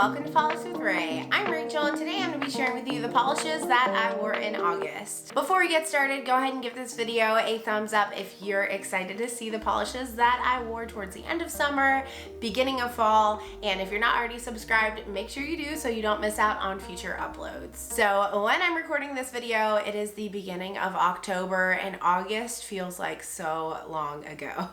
welcome to Polish with Ray. I'm Rachel and today I'm going to be sharing with you the polishes that I wore in August. Before we get started, go ahead and give this video a thumbs up if you're excited to see the polishes that I wore towards the end of summer, beginning of fall, and if you're not already subscribed, make sure you do so you don't miss out on future uploads. So when I'm recording this video, it is the beginning of October and August feels like so long ago.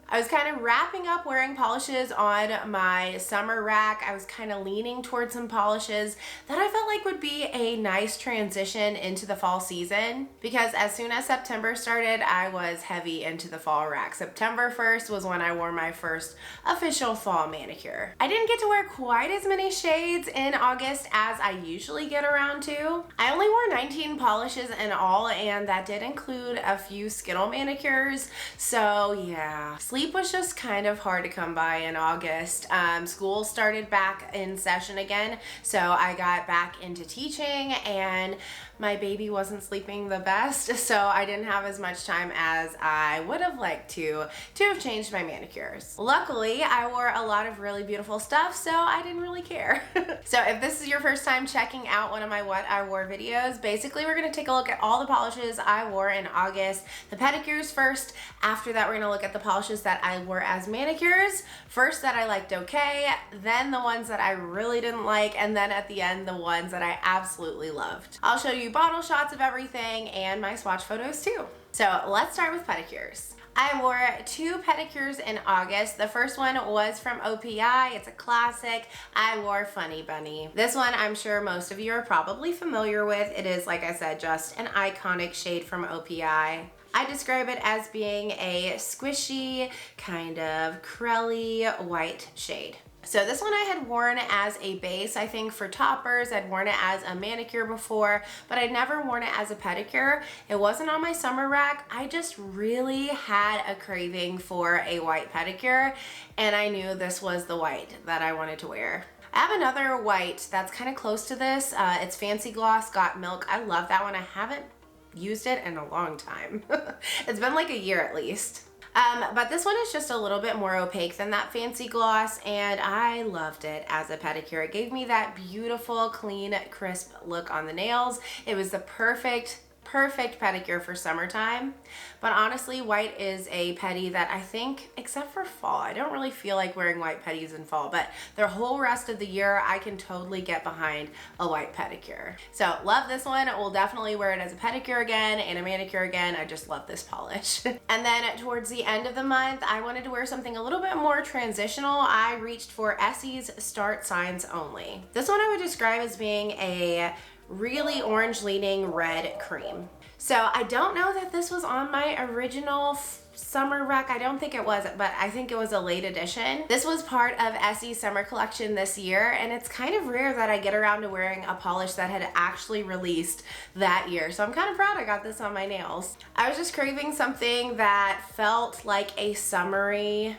I was kind of wrapping up wearing polishes on my summer rack. I was kind of leaning towards some polishes that I felt like would be a nice transition into the fall season because as soon as September started, I was heavy into the fall rack. September 1st was when I wore my first official fall manicure. I didn't get to wear quite as many shades in August as I usually get around to. I only wore 19 polishes in all, and that did include a few Skittle manicures. So yeah, sleep was just kind of hard to come by in August. School started back in session again, so I got back into teaching and my baby wasn't sleeping the best, so I didn't have as much time as I would have liked to have changed my manicures. Luckily, I wore a lot of really beautiful stuff, so I didn't really care. So if this is your first time checking out one of my What I Wore videos, basically we're going to take a look at all the polishes I wore in August. The pedicures first, after that we're going to look at the polishes that I wore as manicures. First that I liked okay, then the ones that I really didn't like, and then at the end the ones that I absolutely loved. I'll show you bottle shots of everything and my swatch photos too. So let's start with pedicures. I wore 2 pedicures in August. The first one was from OPI. It's a classic. I wore Funny Bunny. This one I'm sure most of you are probably familiar with. It is, like I said, just an iconic shade from OPI. I describe it as being a squishy, kind of crelly white shade. So this one I had worn as a base, I think, for toppers. I'd worn it as a manicure before, but I'd never worn it as a pedicure. It wasn't on my summer rack. I just really had a craving for a white pedicure, and I knew this was the white that I wanted to wear. I have another white that's kind of close to this. It's Fancy Gloss Got Milk. I love that one. I haven't used it in a long time. It's been like a year at least. But this one is just a little bit more opaque than that Fancy Gloss, and I loved it as a pedicure. It gave me that beautiful, clean, crisp look on the nails. It was the perfect pedicure for summertime. But honestly, white is a pedi that I think, except for fall, I don't really feel like wearing white pedis in fall, but the whole rest of the year I can totally get behind a white pedicure. So love this one. We'll definitely wear it as a pedicure again and a manicure again. I just love this polish. And then towards the end of the month, I wanted to wear something a little bit more transitional. I reached for Essie's Start Signs Only. This one I would describe as being a really orange leaning red cream. So I don't know that this was on my original summer rack. I don't think it was, but I think it was a late edition. This was part of Essie's summer collection this year, and it's kind of rare that I get around to wearing a polish that had actually released that year. So I'm kind of proud I got this on my nails. I was just craving something that felt like a summery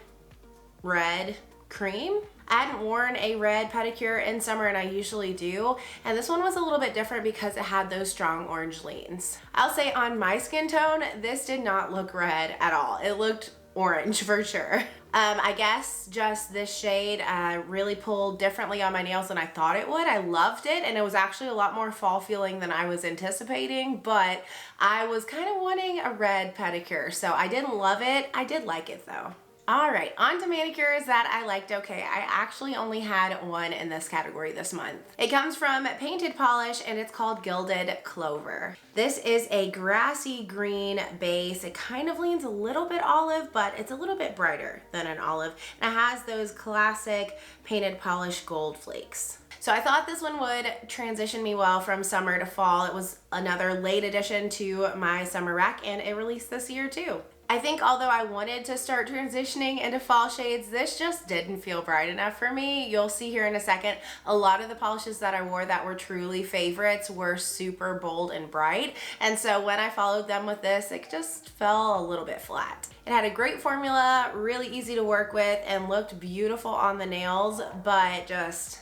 red cream. I hadn't worn a red pedicure in summer, and I usually do, and this one was a little bit different because it had those strong orange leans. I'll say on my skin tone, this did not look red at all. It looked orange for sure. I guess just this shade really pulled differently on my nails than I thought it would. I loved it, and it was actually a lot more fall feeling than I was anticipating, but I was kind of wanting a red pedicure, so I didn't love it. I did like it though. All right, on to manicures that I liked okay. I actually only had one in this category this month. It comes from Painted Polish, and it's called Gilded Clover. This is a grassy green base. It kind of leans a little bit olive, but it's a little bit brighter than an olive. And it has those classic Painted Polish gold flakes. So I thought this one would transition me well from summer to fall. It was another late addition to my summer rack, and it released this year too. I think although I wanted to start transitioning into fall shades, this just didn't feel bright enough for me. You'll see here in a second, a lot of the polishes that I wore that were truly favorites were super bold and bright. And so when I followed them with this, it just fell a little bit flat. It had a great formula, really easy to work with, and looked beautiful on the nails, but just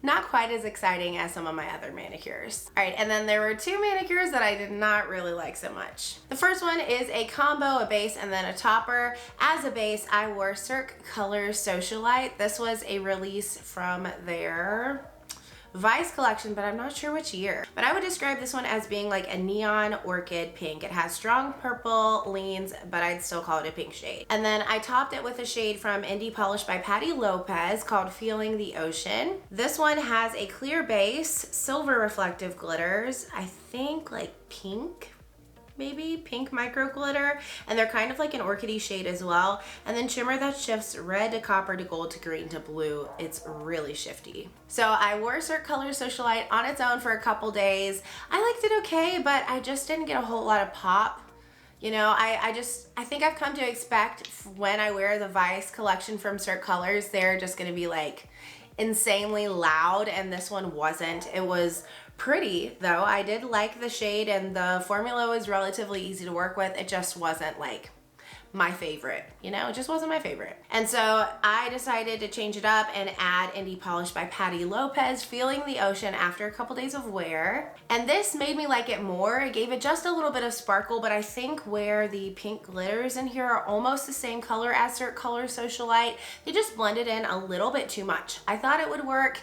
not quite as exciting as some of my other manicures. All right, and then there were two manicures that I did not really like so much. The first one is a combo, a base, and then a topper. As a base, I wore Cirque Colors Socialite. This was a release from their Vice collection, but I'm not sure which year. But I would describe this one as being like a neon orchid pink. It has strong purple leans, but I'd still call it a pink shade. And then I topped it with a shade from Indie Polish by Patty Lopes called Feeling the Ocean. This one has a clear base, silver reflective glitters, I think like pink, maybe pink micro glitter, and they're kind of like an orchidy shade as well, and then shimmer that shifts red to copper to gold to green to blue. It's really shifty. So I wore Cirque Colors Socialite on its own for a couple days. I liked it okay, but I just didn't get a whole lot of pop. You know, I think I've come to expect when I wear the Vice collection from Cirque Colors, they're just gonna be like insanely loud, and this one wasn't. It was pretty though. I did like the shade, and the formula was relatively easy to work with. It just wasn't like my favorite, you know, it just wasn't my favorite. And so I decided to change it up and add Indie Polish by Patty Lopes, Feeling the Ocean, after a couple days of wear. And this made me like it more. It gave it just a little bit of sparkle, but I think where the pink glitters in here are almost the same color as Cirque Colors Socialite, they just blended in a little bit too much. I thought it would work.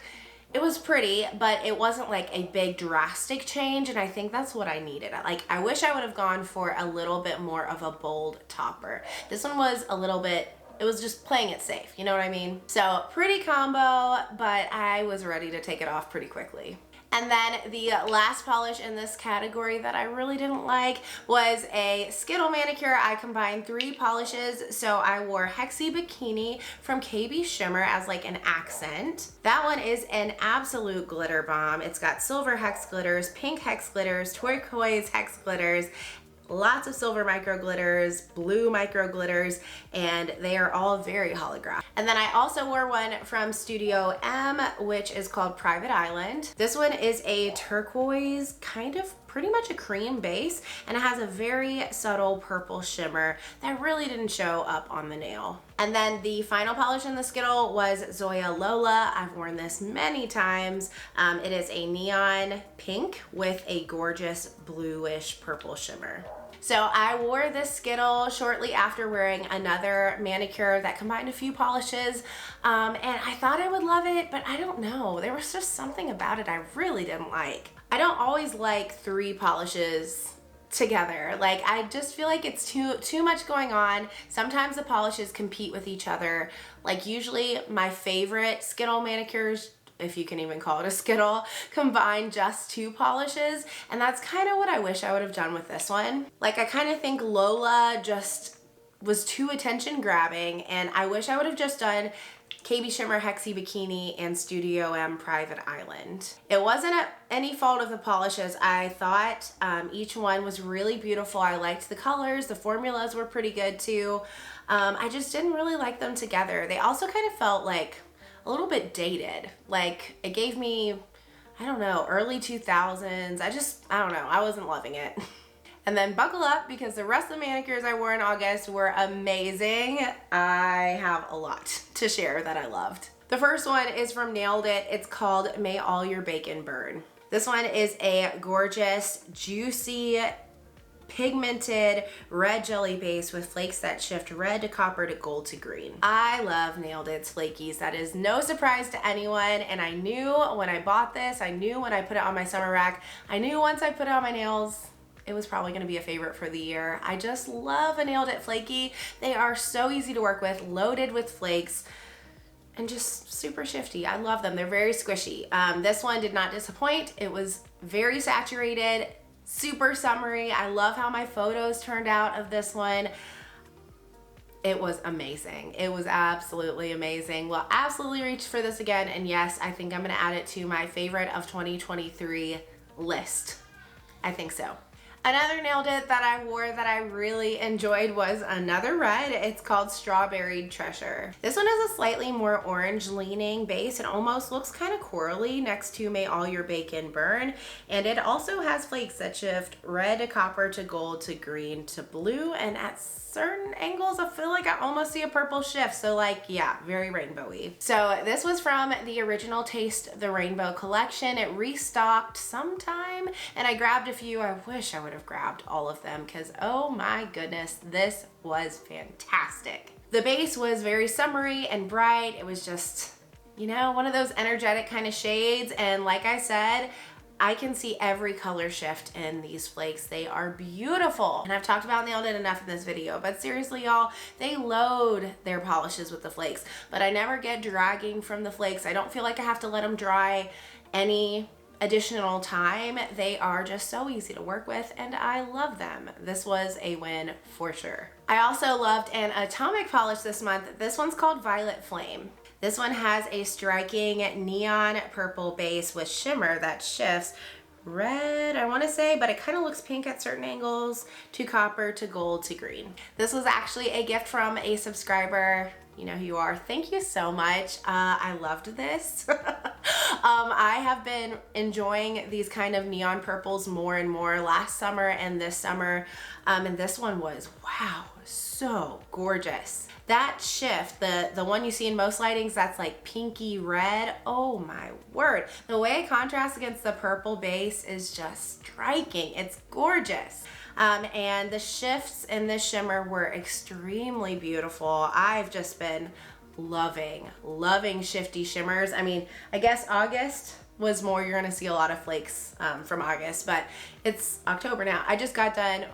It was pretty, but it wasn't like a big drastic change, and I think that's what I needed. Like, I wish I would have gone for a little bit more of a bold topper. This one was a little bit, it was just playing it safe, you know what I mean? So pretty combo, but I was ready to take it off pretty quickly. And then the last polish in this category that I really didn't like was a Skittle manicure. I combined 3 polishes. So I wore Hexy Bikini from KBShimmer as like an accent. That one is an absolute glitter bomb. It's got silver hex glitters, pink hex glitters, turquoise hex glitters, lots of silver micro glitters, blue micro glitters, and they are all very holographic. And then I also wore one from Studio M, which is called Private Island. This one is a turquoise, kind of pretty much a cream base, and it has a very subtle purple shimmer that really didn't show up on the nail. And then the final polish in the Skittle was Zoya Lola. I've worn this many times. It is a neon pink with a gorgeous bluish purple shimmer. So I wore this Skittle shortly after wearing another manicure that combined a few polishes, and I thought I would love it, but I don't know. There was just something about it I really didn't like. I don't always like 3 polishes together. Like, I just feel like it's too much going on. Sometimes the polishes compete with each other. Like, usually my favorite Skittle manicures, if you can even call it a Skittle, combine just 2 polishes, and that's kind of what I wish I would have done with this one. Like, I kind of think Lola just was too attention grabbing, and I wish I would have just done KBShimmer Hexy Bikini and Studio M Private Island. It wasn't any fault of the polishes. I thought each one was really beautiful. I liked the colors. The formulas were pretty good too. I just didn't really like them together. They also kind of felt like a little bit dated. Like, it gave me, I don't know, early 2000s. I don't know. I wasn't loving it. And then buckle up, because the rest of the manicures I wore in August were amazing. I have a lot to share that I loved. The first one is from Nailed It. It's called May All Your Bacon Burn. This one is a gorgeous, juicy, pigmented red jelly base with flakes that shift red to copper to gold to green. I love Nailed It's flakies. That is no surprise to anyone, and I knew when I bought this, I knew when I put it on my summer rack, I knew once I put it on my nails, it was probably gonna be a favorite for the year. I just love a Nailed It flaky. They are so easy to work with, loaded with flakes, and just super shifty. I love them. They're very squishy. This one did not disappoint. It was very saturated, super summery. I love how my photos turned out of this one. It was amazing. It was absolutely amazing. We'll absolutely reach for this again, and yes, I think I'm gonna add it to my favorite of 2023 list. I think so. Another nail dip that I wore that I really enjoyed was another red. It's called Strawberried Treasure. This one has a slightly more orange leaning base. It almost looks kind of corally next to May All Your Bacon Burn. And it also has flakes that shift red to copper to gold to green to blue. And at certain angles, I feel like I almost see a purple shift. So like, yeah, very rainbowy. So this was from the original Taste the Rainbow collection. It restocked sometime and I grabbed a few. I wish I would have grabbed all of them because oh my goodness, this was fantastic. The base was very summery and bright. It was just, you know, one of those energetic kind of shades. And like I said, I can see every color shift in these flakes. They are beautiful. And I've talked about nail dip enough in this video, but seriously y'all, they load their polishes with the flakes, but I never get dragging from the flakes. I don't feel like I have to let them dry any additional time. They are just so easy to work with and I love them. This was a win for sure. I also loved an atomic polish this month. This one's called Violet Flame. This one has a striking neon purple base with shimmer that shifts red, I want to say, but it kind of looks pink at certain angles, to copper, to gold, to green. This was actually a gift from a subscriber. You know who you are. Thank you so much. I loved this. I have been enjoying these kind of neon purples more and more last summer and this summer. And this one was, wow, so gorgeous. That shift, the one you see in most lightings, that's like pinky red. Oh my word. The way it contrasts against the purple base is just striking. It's gorgeous. And the shifts in this shimmer were extremely beautiful. I've just been loving shifty shimmers. I mean, I guess August was more, you're gonna see a lot of flakes from August, but it's October now. I just got done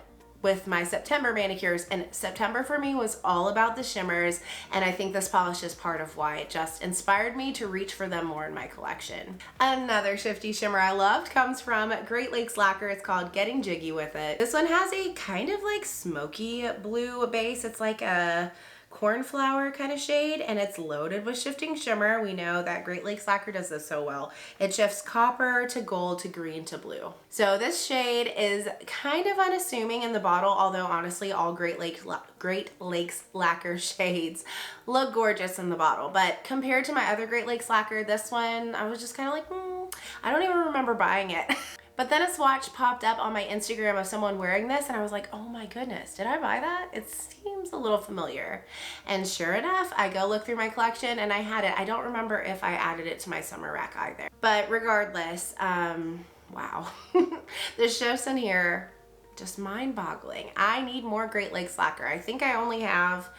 with my September manicures, and September for me was all about the shimmers, and I think this polish is part of why it just inspired me to reach for them more in my collection. Another shifty shimmer I loved comes from Great Lakes Lacquer. It's called Getting Jiggy with It. This one has a kind of like smoky blue base. It's like a cornflower kind of shade, and it's loaded with shifting shimmer. We know that Great Lakes Lacquer does this so well. It shifts copper to gold to green to blue. So this shade is kind of unassuming in the bottle, although honestly all Great Lakes Lacquer shades look gorgeous in the bottle. But compared to my other Great Lakes Lacquer, this one I was just kind of like, I don't even remember buying it. But then a swatch popped up on my Instagram of someone wearing this and I was like, oh my goodness, did I buy that? It seems a little familiar. And sure enough, I go look through my collection and I had it. I don't remember if I added it to my summer rack either. But regardless, wow. The shifts in here, just mind-boggling. I need more Great Lakes Lacquer. I think I only have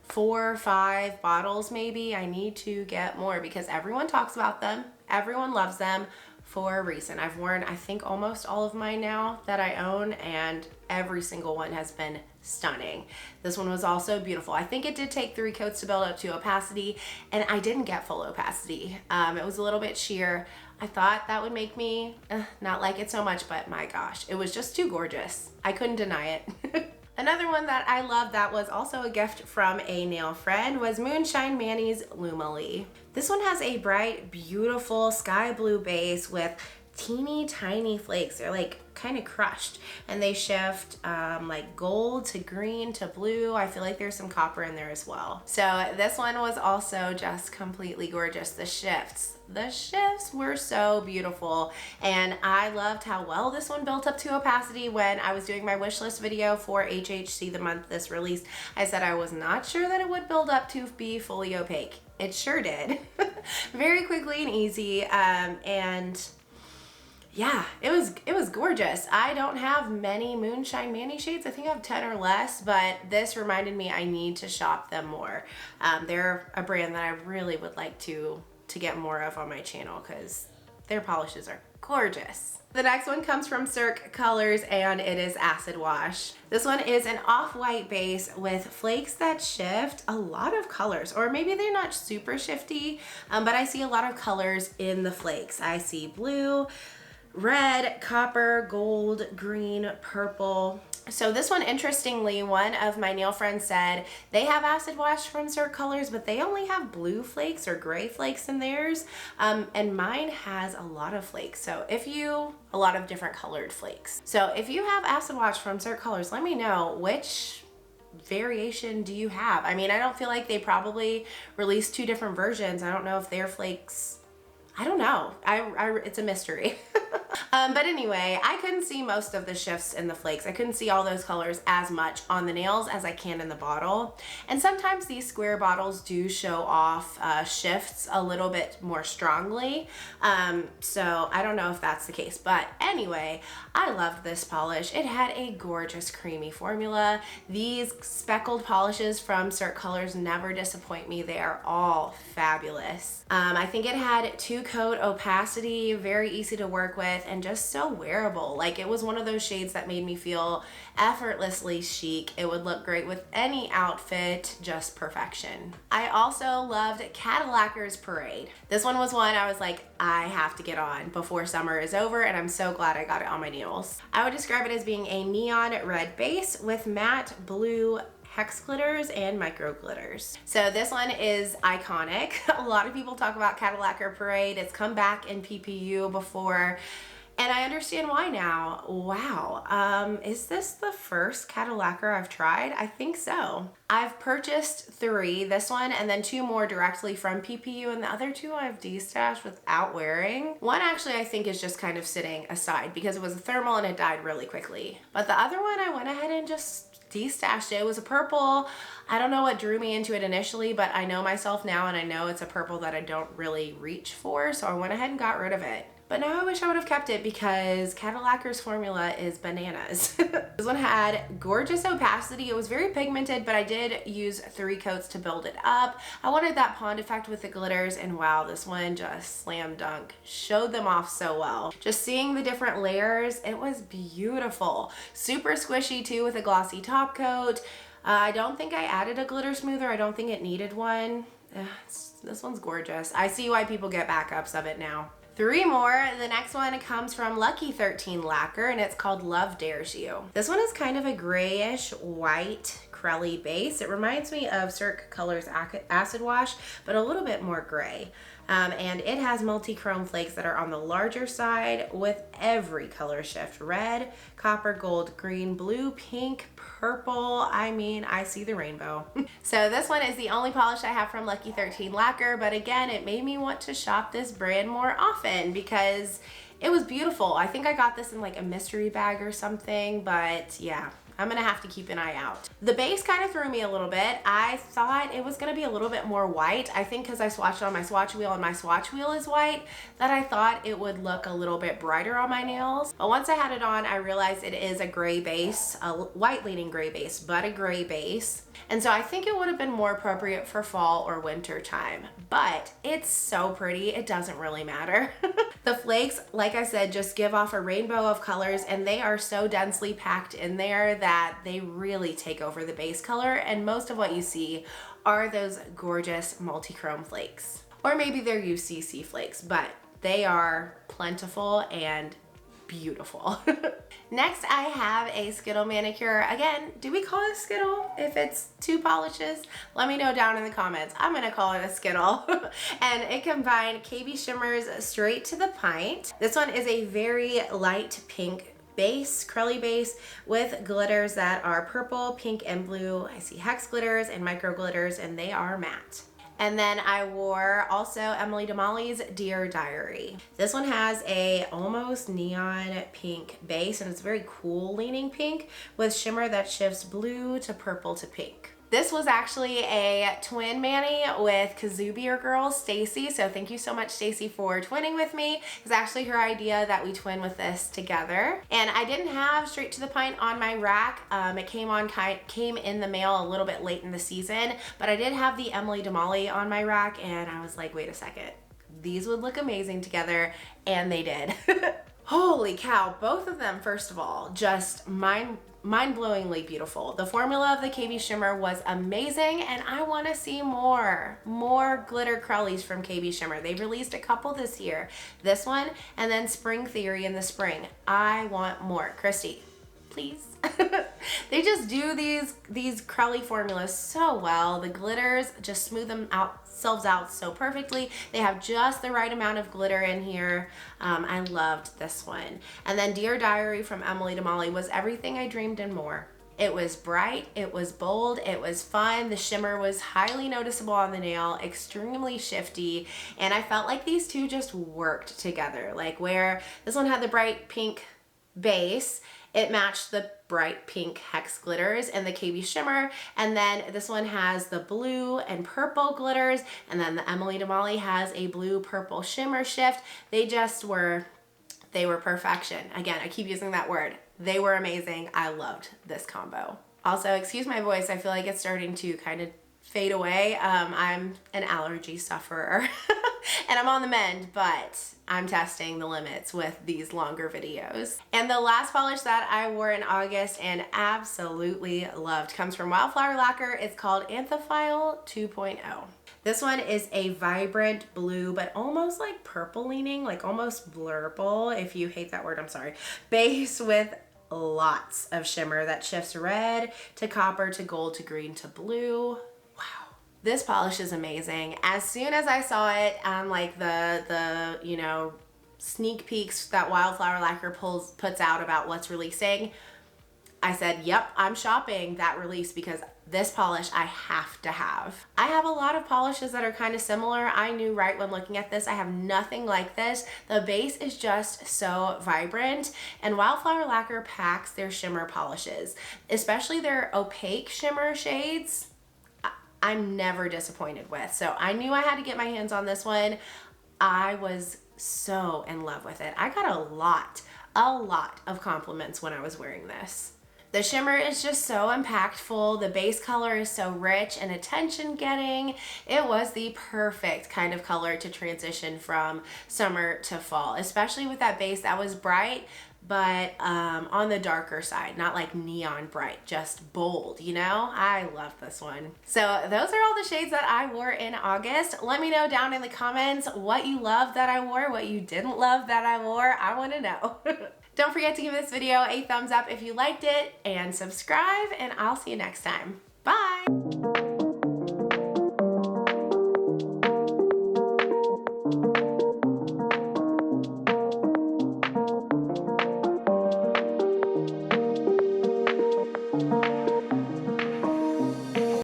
4 or 5 bottles maybe. I need to get more because everyone talks about them. Everyone loves them. For a reason. I've worn, I think, almost all of mine now that I own, and every single one has been stunning. This one was also beautiful. I think it did take 3 coats to build up to opacity, and I didn't get full opacity. It was a little bit sheer. I thought that would make me not like it so much, but my gosh, it was just too gorgeous. I couldn't deny it. Another one that I love that was also a gift from a nail friend was Moonshine Manny's Lumalee. This one has a bright, beautiful sky blue base with teeny tiny flakes. They're like kind of crushed and they shift like gold to green to blue. I feel like there's some copper in there as well. So this one was also just completely gorgeous. The shifts were so beautiful, and I loved how well this one built up to opacity. When I was doing my wish list video for HHC the month this released, I said I was not sure that it would build up to be fully opaque. It sure did. Very quickly and easy, and yeah, it was gorgeous. I don't have many Moonshine Manny shades. I think I have 10 or less, but this reminded me I need to shop them more. They're a brand that I really would like to get more of on my channel because their polishes are gorgeous. The next one comes from Cirque Colors, and it is Acid Wash. This one is an off-white base with flakes that shift a lot of colors, or maybe they're not super shifty, but I see a lot of colors in the flakes. I see blue, red, copper, gold, green, purple. So this one, interestingly, one of my nail friends said they have acid wash from Cert Colors, but they only have blue flakes or gray flakes in theirs. And mine has a lot of flakes. So a lot of different colored flakes. So if you have acid wash from Cert Colors, let me know which variation do you have. I mean, I don't feel like they probably released 2 different versions. I don't know if their flakes, I don't know. It's a mystery. But anyway, I couldn't see most of the shifts in the flakes. I couldn't see all those colors as much on the nails as I can in the bottle. And sometimes these square bottles do show off shifts a little bit more strongly. So I don't know if that's the case. But anyway, I loved this polish. It had a gorgeous creamy formula. These speckled polishes from Cert Colors never disappoint me. They are all fabulous. I think it had 2-coat opacity, very easy to work with, and just so wearable. Like, it was one of those shades that made me feel effortlessly chic. It would look great with any outfit, just perfection. I also loved Cadillacquer Parade. This one was one I was like, I have to get on before summer is over, and I'm so glad I got it on my nails. I would describe it as being a neon red base with matte blue hex glitters and micro glitters. So this one is iconic. A lot of people talk about Cadillacquer Parade. It's come back in PPU before, and I understand why now. Wow, is this the first Cadillacquer I've tried? I think so. I've purchased 3, this one and then 2 more directly from PPU, and the other 2 I've destashed without wearing. One actually I think is just kind of sitting aside because it was a thermal and it died really quickly. But the other one I went ahead and just destashed it. It was a purple. I don't know what drew me into it initially, but I know myself now and I know it's a purple that I don't really reach for, so I went ahead and got rid of it. But now I wish I would have kept it because Cadillacquer's formula is bananas. This one had gorgeous opacity. It was very pigmented, but I did use 3 coats to build it up. I wanted that pond effect with the glitters, and wow, this one just slam dunk. Showed them off so well. Just seeing the different layers, it was beautiful. Super squishy too with a glossy top coat. I don't think I added a glitter smoother. I don't think it needed one. This one's gorgeous. I see why people get backups of it now. 3 more. The next one comes from Lucky 13 Lacquer, and it's called Love Dares You. This one is kind of a grayish white crelly base. It reminds me of Cert Colors Acid Wash, but a little bit more gray. And it has multi-chrome flakes that are on the larger side with every color shift: red, copper, gold, green, blue, pink, purple. I mean, I see the rainbow. So this one is the only polish I have from Lucky 13 Lacquer, but again, it made me want to shop this brand more often because it was beautiful. I think I got this in like a mystery bag or something, but yeah. I'm gonna have to keep an eye out. The base kind of threw me a little bit. I thought it was gonna be a little bit more white. I think because I swatched on my swatch wheel and my swatch wheel is white, that I thought it would look a little bit brighter on my nails. But once I had it on, I realized it is a gray base, a white leaning gray base, but a gray base. And so I think it would have been more appropriate for fall or winter time, but it's so pretty, it doesn't really matter. The flakes, like I said, just give off a rainbow of colors, and they are so densely packed in there that they really take over the base color, and most of what you see are those gorgeous multi-chrome flakes. Or maybe they're UCC flakes, but they are plentiful and beautiful. Next, I have a Skittle manicure. Again, do we call it a Skittle if it's 2 polishes? Let me know down in the comments. I'm gonna call it a Skittle. And it combined KBShimmer's Straight to the Pint. This one is a very light pink base, curly base with glitters that are purple, pink, and blue. I see hex glitters and micro glitters, and they are matte. And then I wore also Emily DeMolly's Dear Diary. This one has a almost neon pink base, and it's very cool leaning pink with shimmer that shifts blue to purple to pink. This was actually a twin mani with Kazubier girl Stacy, so thank you so much Stacy for twinning with me. It's actually her idea that we twin with this together. And I didn't have Straight to the Pint on my rack. It came in the mail a little bit late in the season, but I did have the Emily DeMolly on my rack, and I was like, wait a second, these would look amazing together, and they did. Holy cow, both of them, first of all, just mind-blowingly beautiful. The formula of the KBShimmer was amazing, and I want to see more glitter crellies from KBShimmer. They released a couple this year. This one, and then Spring Theory in the spring. I want more. Christy, please. They just do these curly formulas so well. The glitters just smooth themselves out so perfectly. They have just the right amount of glitter in here. I loved this one. And then Dear Diary from Emily to Molly was everything I dreamed and more. It was bright, it was bold, it was fun. The shimmer was highly noticeable on the nail, extremely shifty, and I felt like these two just worked together. Like where this one had the bright pink base, it matched the bright pink hex glitters in the KBShimmer, and then this one has the blue and purple glitters, and then the Emily to Molly has a blue purple shimmer shift. They were perfection. Again, I keep using that word. They were amazing. I loved this combo. Also, excuse my voice. I feel like it's starting to kind of fade away. I'm an allergy sufferer and I'm on the mend, but I'm testing the limits with these longer videos. And the last polish that I wore in August and absolutely loved comes from Wildflower Lacquer. It's called Anthophoile 2.0. This one is a vibrant blue, but almost like purple leaning, like almost blurple. If you hate that word, I'm sorry. Base with lots of shimmer that shifts red to copper to gold to green to blue. Wow. This polish is amazing. As soon as I saw it on like the you know, sneak peeks that Wildflower Lacquer puts out about what's releasing, I said, yep, I'm shopping that release because this polish I have to have. I have a lot of polishes that are kind of similar. I knew right when looking at this, I have nothing like this. The base is just so vibrant, and Wildflower Lacquer packs their shimmer polishes, especially their opaque shimmer shades. I'm never disappointed with. So I knew I had to get my hands on this one. I was so in love with it. I got a lot of compliments when I was wearing this. The shimmer is just so impactful. The base color is so rich and attention-getting. It was the perfect kind of color to transition from summer to fall, especially with that base that was bright, but on the darker side, not like neon bright, just bold, you know? I love this one. So those are all the shades that I wore in August. Let me know down in the comments what you loved that I wore, what you didn't love that I wore. I wanna know. Don't forget to give this video a thumbs up if you liked it and subscribe, and I'll see you next time. Bye.